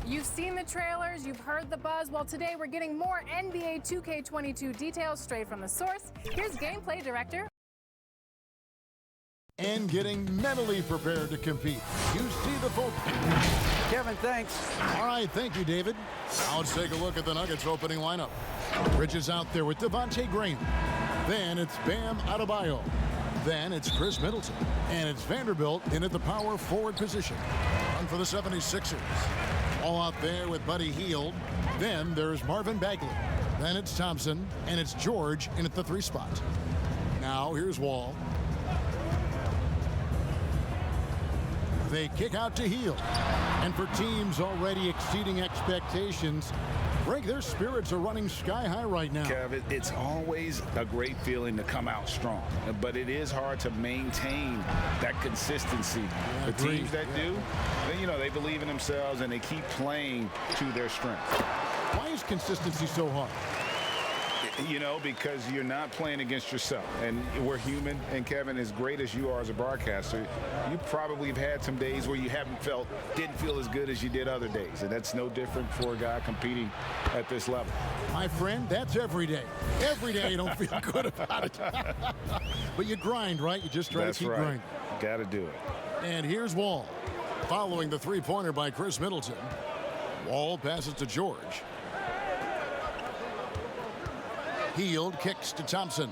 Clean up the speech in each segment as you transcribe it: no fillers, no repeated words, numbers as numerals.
You've seen the trailers, you've heard the buzz. Well, today we're getting more NBA 2K22 details straight from the source. Here's gameplay director. And getting mentally prepared to compete. You see the full... Kevin, thanks. All right, thank you, David. Now let's take a look at the Nuggets opening lineup. Bridges out there with Devontae Graham. Then it's Bam Adebayo. Then it's Chris Middleton. And it's Vanderbilt in at the power forward position. One for the 76ers. All out there with Buddy Hield. Then there's Marvin Bagley. Then it's Thompson. And it's George in at the 3 spot. Now here's Wall. They kick out to Hield. And for teams already exceeding expectations, Greg, their spirits are running sky high right now. Kevin, it's always a great feeling to come out strong, but it is hard to maintain that consistency. The teams that do, they believe in themselves and they keep playing to their strength. Why is consistency so hard? Because you're not playing against yourself. And we're human. And, Kevin, as great as you are as a broadcaster, you probably have had some days where you didn't feel as good as you did other days. And that's no different for a guy competing at this level. My friend, that's every day. Every day you don't feel good about it. But you grind, right? You just try to keep grinding. Got to do it. And here's Wall. Following the three-pointer by Chris Middleton. Wall passes to George. Hield kicks to Thompson.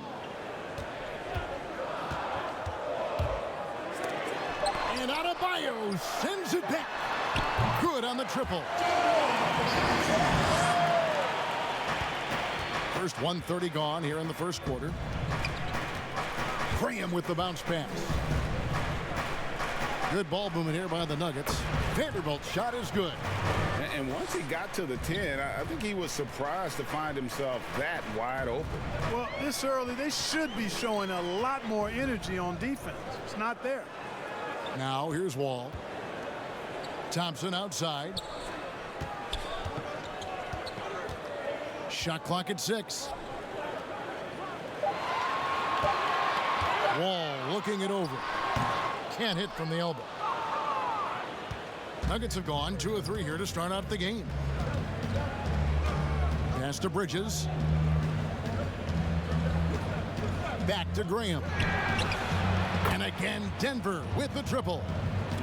And Adebayo sends it back. Good on the triple. First 1:30 gone here in the first quarter. Graham with the bounce pass. Good ball movement here by the Nuggets. Vanderbilt's shot is good. And once he got to the 10, I think he was surprised to find himself that wide open. Well, this early, they should be showing a lot more energy on defense. It's not there. Now here's Wall. Thompson outside. Shot clock at 6. Wall looking it over. Can't hit from the elbow. Nuggets have gone 2 of 3 here to start out the game. Pass to Bridges. Back to Graham. And again, Denver with the triple.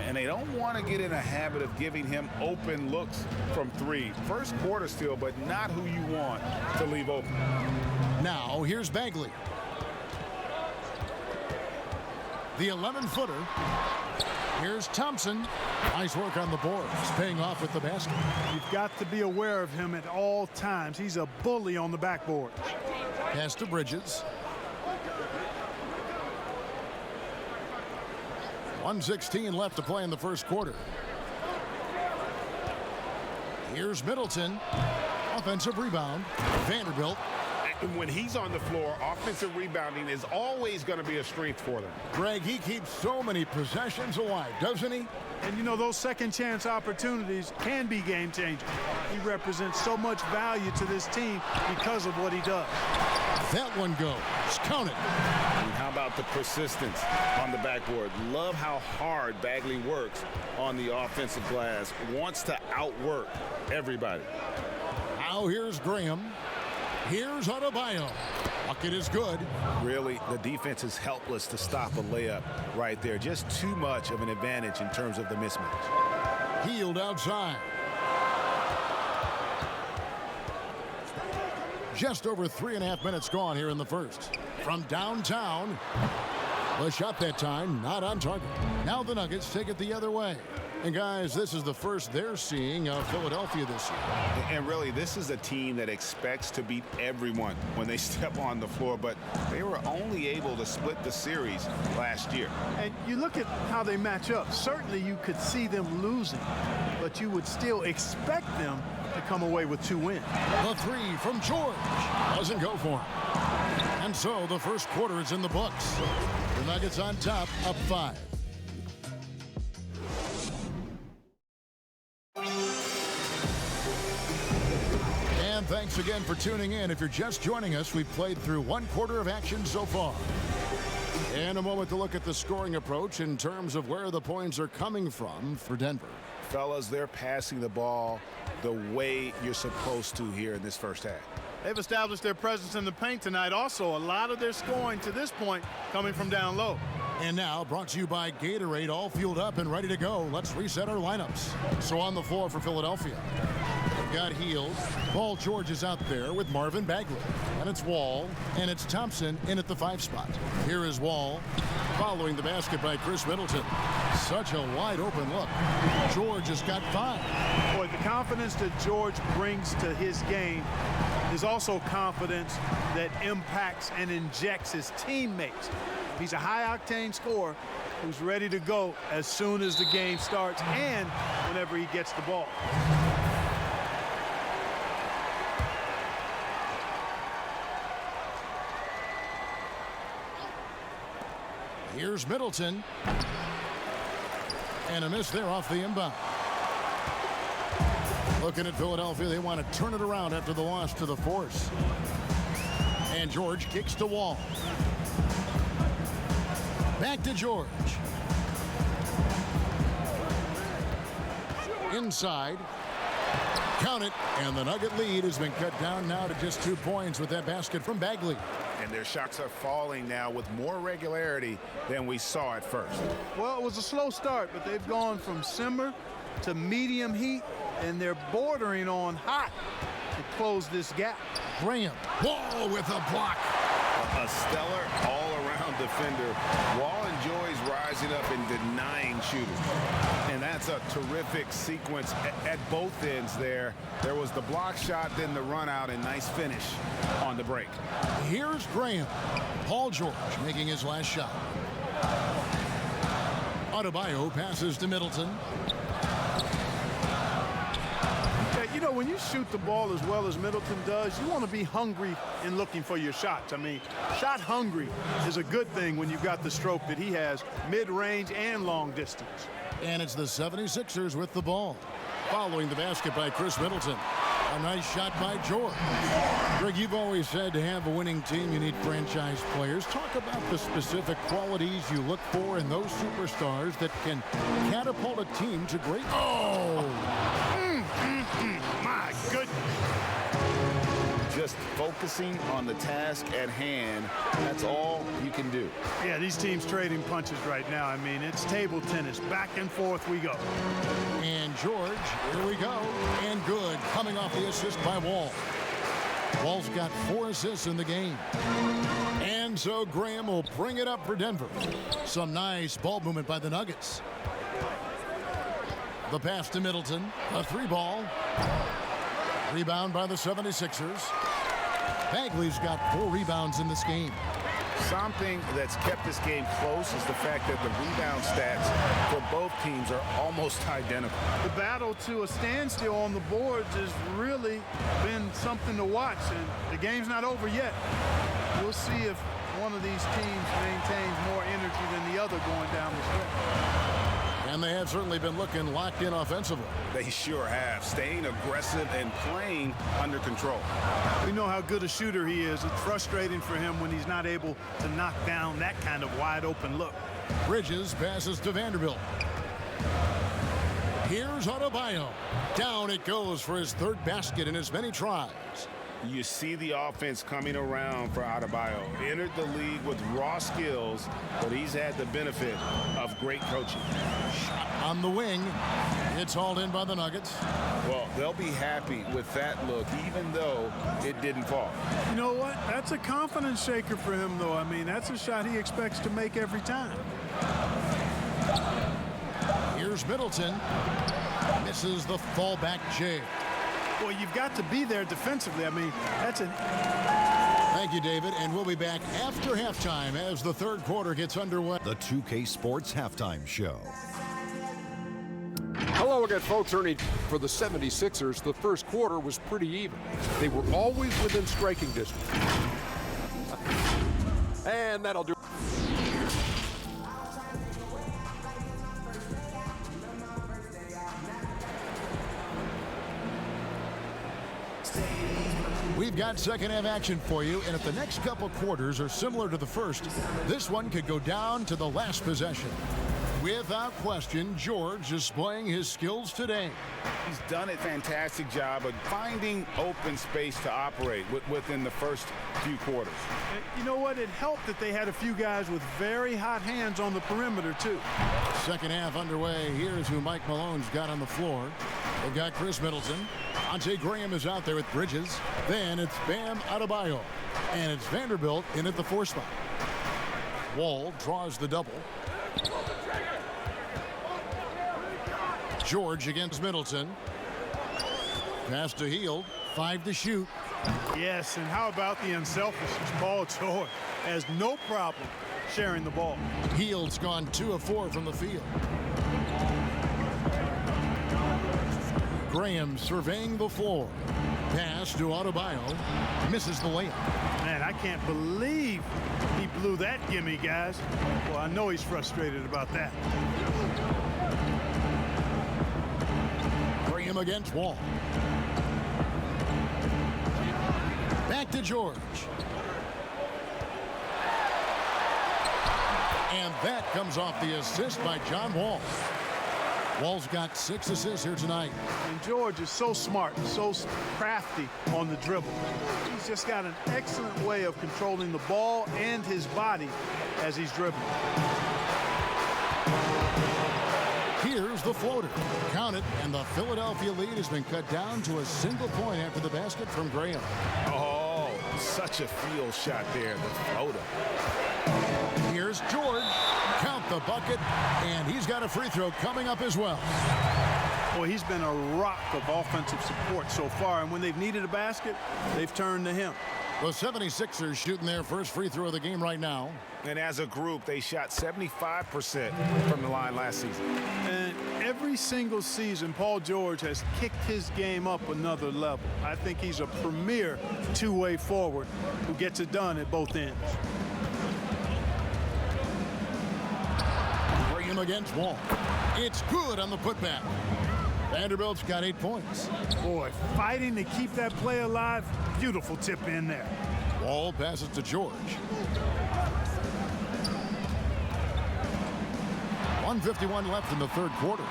And they don't want to get in a habit of giving him open looks from 3. First quarter still, but not who you want to leave open. Now here's Bagley. The 11-footer. Here's Thompson. Nice work on the boards, paying off with the basket. You've got to be aware of him at all times. He's a bully on the backboard. Pass to Bridges. 1:16 left to play in the first quarter. Here's Middleton. Offensive rebound. Vanderbilt. And when he's on the floor, offensive rebounding is always going to be a strength for them. Greg, he keeps so many possessions alive, doesn't he? And those second chance opportunities can be game changing. He represents so much value to this team because of what he does. That one goes. Count it. And how about the persistence on the backboard? Love how hard Bagley works on the offensive glass. Wants to outwork everybody. Now here's Graham. Here's Adebayo. Bucket is good. Really, the defense is helpless to stop a layup right there. Just too much of an advantage in terms of the mismatch. Hield outside. Just over 3.5 minutes gone here in the first. From downtown. The shot that time not on target. Now the Nuggets take it the other way. And guys, this is the first they're seeing of Philadelphia this year. And really, this is a team that expects to beat everyone when they step on the floor, but they were only able to split the series last year. And you look at how they match up. Certainly you could see them losing, but you would still expect them to come away with 2 wins. The 3 from George doesn't go for him. And so the first quarter is in the books. The Nuggets on top, up 5. And thanks again for tuning in. If you're just joining us, we've played through 1 quarter of action so far. And a moment to look at the scoring approach in terms of where the points are coming from for Denver. Fellas, they're passing the ball the way you're supposed to here in this first half. They've established their presence in the paint tonight. Also, a lot of their scoring to this point coming from down low. And now, brought to you by Gatorade, all fueled up and ready to go. Let's reset our lineups. So on the floor for Philadelphia, we've got Hield. Paul George is out there with Marvin Bagley. And it's Wall, and it's Thompson in at the 5 spot. Here is Wall, following the basket by Chris Middleton. Such a wide open look. George has got 5. Boy, the confidence that George brings to his game is also confidence that impacts and injects his teammates. He's a high-octane scorer who's ready to go as soon as the game starts and whenever he gets the ball. Here's Middleton. And a miss there off the inbound. Looking at Philadelphia, they want to turn it around after the loss to the Force. And George kicks to Wall. Back to George. Inside. Count it. And the Nugget lead has been cut down now to just 2 points with that basket from Bagley. And their shots are falling now with more regularity than we saw at first. Well, it was a slow start, but they've gone from simmer to medium heat, and they're bordering on hot to close this gap. Graham. Wall with a block. A stellar all-around defender. Wall enjoys rising up and denying shooters. And that's a terrific sequence at both ends there. There was the block shot, then the run out, and nice finish on the break. Here's Graham. Paul George making his last shot. Adebayo passes to Middleton. You know, when you shoot the ball as well as Middleton does, you want to be hungry in looking for your shots. I mean, shot hungry is a good thing when you've got the stroke that he has, mid-range and long distance. And it's the 76ers with the ball. Following the basket by Chris Middleton. A nice shot by George. Greg, you've always said to have a winning team, you need franchise players. Talk about the specific qualities you look for in those superstars that can catapult a team to great. Oh! My goodness. Just focusing on the task at hand, that's all you can do. Yeah, these teams trading punches right now. I mean, it's table tennis. Back and forth we go. And George, here we go. And good, coming off the assist by Wall. Wall's got 4 assists in the game. And so Graham will bring it up for Denver. Some nice ball movement by the Nuggets. The pass to Middleton. A 3-ball. Rebound by the 76ers. Bagley's got 4 rebounds in this game. Something that's kept this game close is the fact that the rebound stats for both teams are almost identical. The battle to a standstill on the boards has really been something to watch, and the game's not over yet. We'll see if one of these teams maintains more energy than the other going down the stretch. And they have certainly been looking locked in offensively. They sure have, staying aggressive and playing under control. We know how good a shooter he is. It's frustrating for him when he's not able to knock down that kind of wide open look. Bridges passes to Vanderbilt. Here's Adebayo. Down it goes for his 3rd basket in as many tries. You see the offense coming around for Adebayo. Entered the league with raw skills, but he's had the benefit of great coaching. On the wing, it's hauled in by the Nuggets. Well, they'll be happy with that look, even though it didn't fall. You know what? That's a confidence shaker for him, though. I mean, that's a shot he expects to make every time. Here's Middleton. Misses the fallback J. Well, you've got to be there defensively. I mean, that's an... Thank you, David, and we'll be back after halftime as the 3rd quarter gets underway. The 2K Sports Halftime Show. Hello again, folks. Ernie, for the 76ers, the first quarter was pretty even. They were always within striking distance. And that'll do. We've got second half action for you, and if the next couple quarters are similar to the first, this one could go down to the last possession. Without question, George displaying his skills today. He's done a fantastic job of finding open space to operate within the first few quarters. You know what? It helped that they had a few guys with very hot hands on the perimeter, too. Second half underway. Here's who Mike Malone's got on the floor. They've got Chris Middleton. Devontae Graham is out there with Bridges. Then it's Bam Adebayo. And it's Vanderbilt in at the 4 spot. Wall draws the double. George against Middleton. Pass to Hield. 5 to shoot. Yes, and how about the unselfishness? Paul George has no problem sharing the ball. Hield's gone 2 of 4 from the field. Graham surveying the floor. Pass to Adebayo. Misses the layup. Man, I can't believe he blew that gimme, guys. Well, I know he's frustrated about that. Graham against Wall. Back to George. And that comes off the assist by John Wall. Wall's got 6 assists here tonight. And George is so smart, so crafty on the dribble. He's just got an excellent way of controlling the ball and his body as he's dribbling. Here's the floater. Count it, and the Philadelphia lead has been cut down to a single point after the basket from Graham. Oh, such a field shot there, the floater. Here's George. Count the bucket, and he's got a free throw coming up as well. Boy, he's been a rock of offensive support so far, and when they've needed a basket, they've turned to him. The 76ers shooting their first free throw of the game right now. And as a group, they shot 75% from the line last season. And every single season, Paul George has kicked his game up another level. I think he's a premier two-way forward who gets it done at both ends. Graham against Wall. It's good on the putback. Vanderbilt's got 8 points. Boy, fighting to keep that play alive. Beautiful tip in there. Wall passes to George. 1:51 left in the third quarter.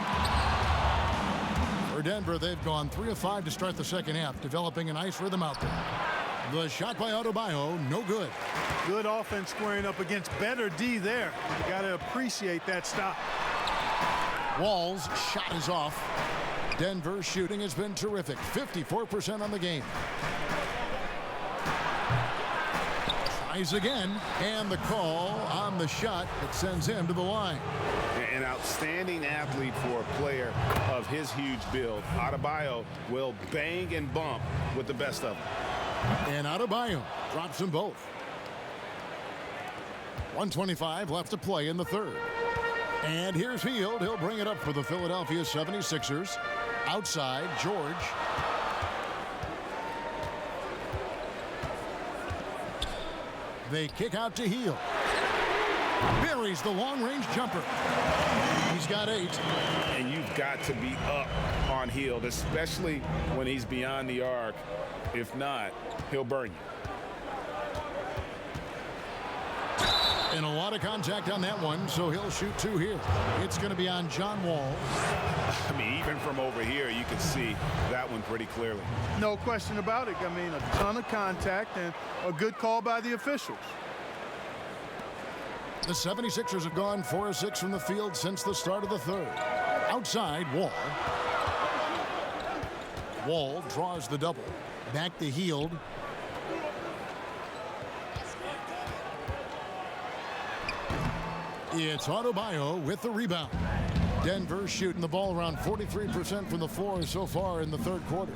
For Denver, they've gone 3 of 5 to start the second half, developing a nice rhythm out there. The shot by Adebayo, no good. Good offense squaring up against better D there. You got to appreciate that stop. Wall's shot is off. Denver's shooting has been terrific, 54% on the game. Tries again, and the call on the shot that sends him to the line. An outstanding athlete for a player of his huge build. Adebayo will bang and bump with the best of them. And Adebayo drops them both. 1:25 left to play in the third. And here's Hield. He'll bring it up for the Philadelphia 76ers. Outside, George. They kick out to Hield. Buries the long-range jumper. He's got 8. And you've got to be up on Hield, especially when he's beyond the arc. If not, he'll burn you. And a lot of contact on that one, so he'll shoot 2 here. It's going to be on John Wall. I mean, even from over here, you can see that one pretty clearly. No question about it. I mean, a ton of contact and a good call by the officials. The 76ers have gone 4 of 6 from the field since the start of the third. Outside, Wall. Wall draws the double. Back to Hield. It's Adebayo with the rebound. Denver shooting the ball around 43% from the floor so far in the third quarter.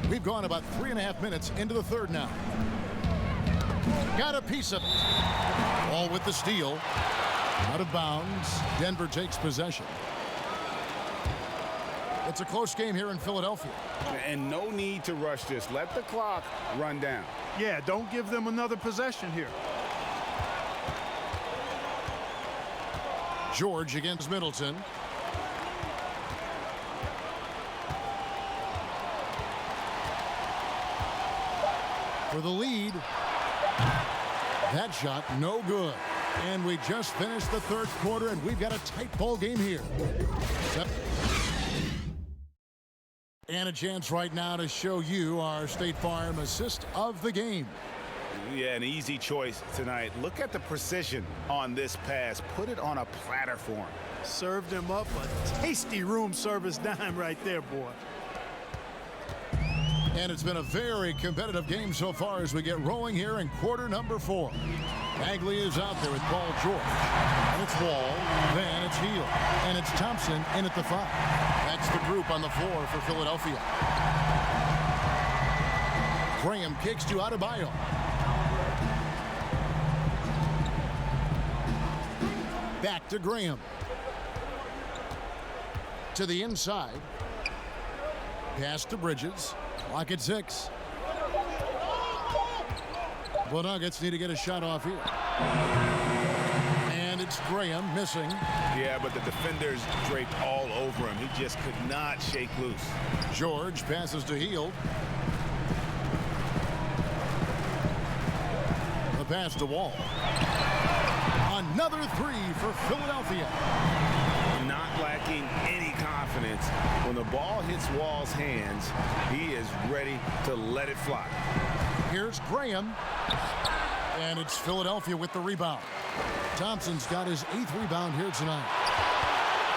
We've gone about 3.5 minutes into the third now. Got a piece of it. Ball with the steal. Out of bounds. Denver takes possession. It's a close game here in Philadelphia. And no need to rush this. Let the clock run down. Yeah, don't give them another possession here. George against Middleton. for the lead. That shot no good. And we just finished the third quarter, and we've got a tight ball game here. And a chance right now to show you our State Farm assist of the game. Yeah, an easy choice tonight. Look at the precision on this pass. Put it on a platter for him. Served him up a tasty room service dime right there, boy. And it's been a very competitive game so far as we get rolling here in quarter number 4. Bagley is out there with Paul George. And it's Wall. Then it's Heel. And it's Thompson in at the 5. That's the group on the floor for Philadelphia. Graham kicks to Adebayo. Back to Graham. To the inside. Pass to Bridges. Clock at 6. The Nuggets need to get a shot off here. And it's Graham missing. Yeah, but the defenders draped all over him. He just could not shake loose. George passes to Hield. The pass to Wall. Another 3 for Philadelphia. Not lacking any confidence. When the ball hits Wall's hands, he is ready to let it fly. Here's Graham. And it's Philadelphia with the rebound. Thompson's got his 8th rebound here tonight.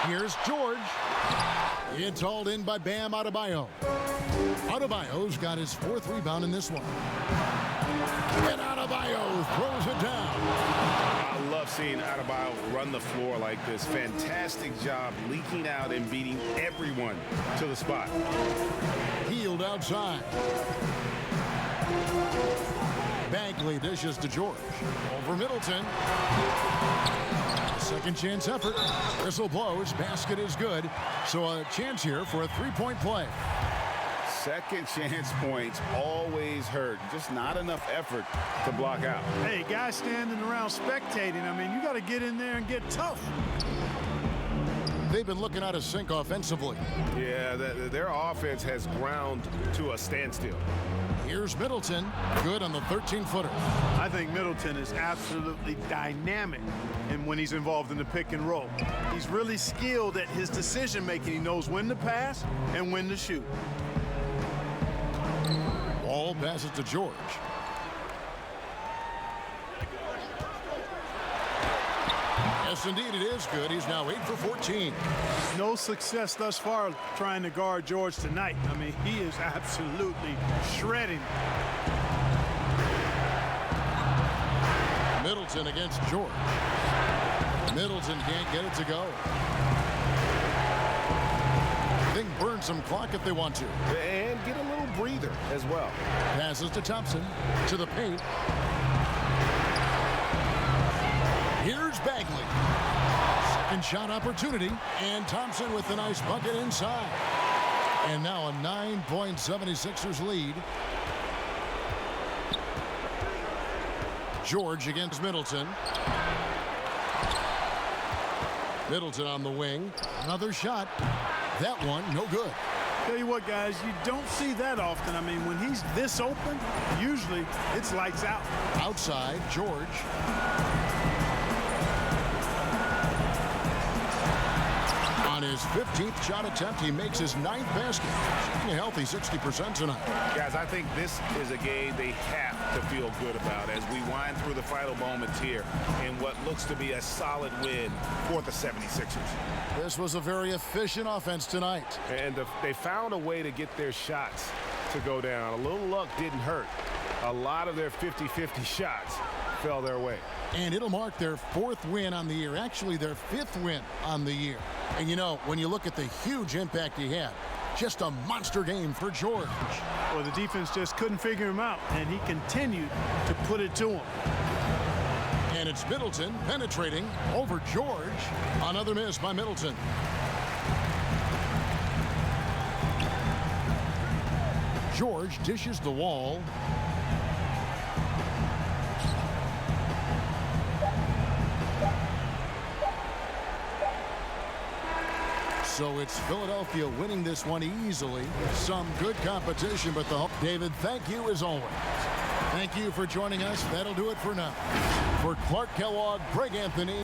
Here's George. It's hauled in by Bam Adebayo. Adebayo's got his 4th rebound in this one. And Adebayo throws it down. I love seeing Adebayo run the floor like this. Fantastic job leaking out and beating everyone to the spot. Hield outside. Bagley dishes to George. Over Middleton. Second chance effort. Whistle blows. Basket is good. So a chance here for a 3-point play. Second chance points always hurt. Just not enough effort to block out. Hey, guys standing around spectating. I mean, you got to get in there and get tough. They've been looking out of sync offensively. Yeah, their offense has ground to a standstill. Here's Middleton. Good on the 13-footer. I think Middleton is absolutely dynamic and when he's involved in the pick and roll. He's really skilled at his decision-making. He knows when to pass and when to shoot. Ball passes to George. Yes, indeed, it is good. He's now 8 for 14. No success thus far trying to guard George tonight. I mean, he is absolutely shredding. Middleton against George. Middleton can't get it to go. They can burn some clock if they want to. And get a little breather as well. Passes to Thompson. To the paint. Here's Bagley. Second shot opportunity. And Thompson with the nice bucket inside. And now a 9-point 76ers lead. George against Middleton. Middleton on the wing. Another shot. That one, no good. Tell you what, guys, you don't see that often. I mean, when he's this open, usually it's lights out. Outside, George. On his 15th shot attempt, he makes his 9th basket. Shooting a healthy 60% tonight. Guys, I think this is a game they have to feel good about as we wind through the final moments here in what looks to be a solid win for the 76ers. This was a very efficient offense tonight. And they found a way to get their shots to go down. A little luck didn't hurt. A lot of their 50-50 shots fell their way. And it'll mark their 4th win on the year. Actually, their 5th win on the year. And you know, when you look at the huge impact he had, just a monster game for George. Well, the defense just couldn't figure him out, and he continued to put it to him. And it's Middleton penetrating over George. Another miss by Middleton. George dishes the Wall. So it's Philadelphia winning this one easily. Some good competition, but David, thank you as always. Thank you for joining us. That'll do it for now. For Clark Kellogg, Greg Anthony.